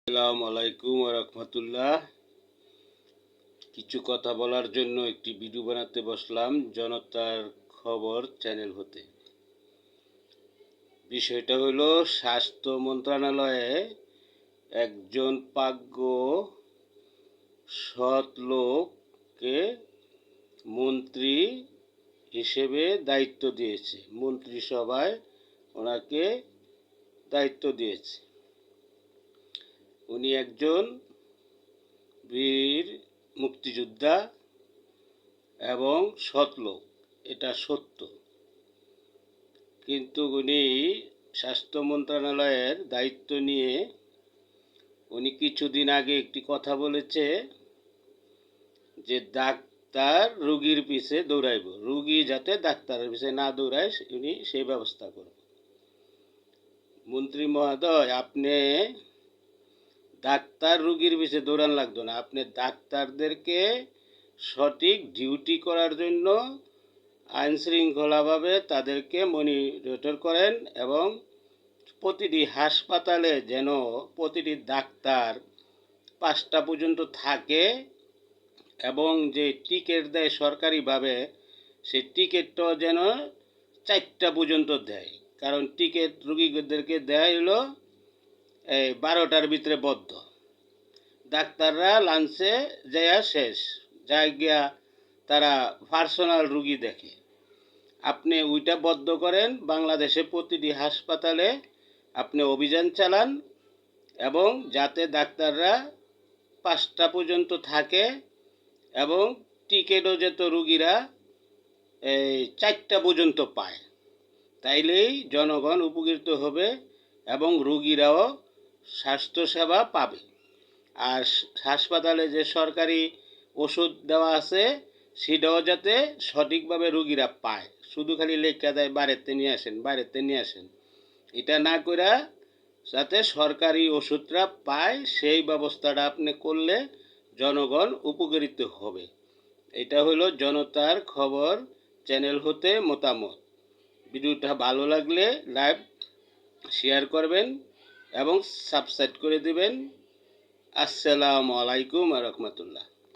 আসসালামু আলাইকুম ওয়া রাহমাতুল্লাহ। কিছু কথা বলার জন্য একটি ভিডিও বানাতে বসলাম জনতার খবর চ্যানেল হতে। বিষয়টা হলো স্বাস্থ্য মন্ত্রণালয়ে একজন প্রাজ্ঞ সৎ লোককে মন্ত্রী হিসেবে দায়িত্ব দিয়েছে। মন্ত্রিসভায় ওনাকে দায়িত্ব দিয়েছে। উনি একজন বীর মুক্তিযোদ্ধা এবং সৎ লোক, এটা সত্য। কিন্তু উনি স্বাস্থ্য মন্ত্রণালয়ের দায়িত্ব নিয়ে উনি কিছুদিন আগে একটি কথা বলেছে যে ডাক্তার রুগীর পিছে দৌড়াইব, রুগী যাতে ডাক্তারের পিছে না দৌড়ায় উনি সেই ব্যবস্থা করবে। মন্ত্রী মহোদয়, আপনি ডাক্তার রুগীর পিছে দৌড়ান লাগতো না, আপনি ডাক্তারদেরকে সঠিক ডিউটি করার জন্য আইন শৃঙ্খলাভাবে তাদেরকে মনিটর করেন এবং প্রতিটি হাসপাতালে যেন প্রতিটি ডাক্তার 5টা পর্যন্ত থাকে এবং যে টিকিট দেয় সরকারিভাবে সেই টিকিটটাও যেন 4টা পর্যন্ত দেয়। কারণ টিকিট রুগীদেরকে দেয় হলো এই 12টার ভিতরে বদ্ধ। ডাক্তাররা লাঞ্চে যাইয়া শেষ যাই গিয়া তারা পার্সোনাল রুগী দেখে। আপনি ওইটা বদ্ধ করেন, বাংলাদেশে প্রতিটি হাসপাতালে আপনি অভিযান চালান এবং যাতে ডাক্তাররা 5টা পর্যন্ত থাকে এবং টিকিটও যেত রুগীরা এই 4টা পর্যন্ত পায়। তাইলেই জনগণ উপকৃত হবে এবং রুগীরাও স্বাস্থ্যসেবা পাবে। আর হাসপাতালে যে সরকারি ওষুধ দেওয়া আছে সেটাও যাতে সঠিকভাবে রুগীরা পায়। শুধু খালি লেখা দেয় বাইরেতে নিয়ে আসেন, এটা না করে যাতে সরকারি ওষুধটা পায় সেই ব্যবস্থাটা আপনি করলে জনগণ উপকৃত হবে। এটা হলো জনতার খবর চ্যানেল হতে মতামত। ভিডিওটা ভালো লাগলে লাইক শেয়ার করবেন এবং সাবস্ক্রাইব করে দিবেন। আসসালামু আলাইকুম ওয়া রাহমাতুল্লাহ।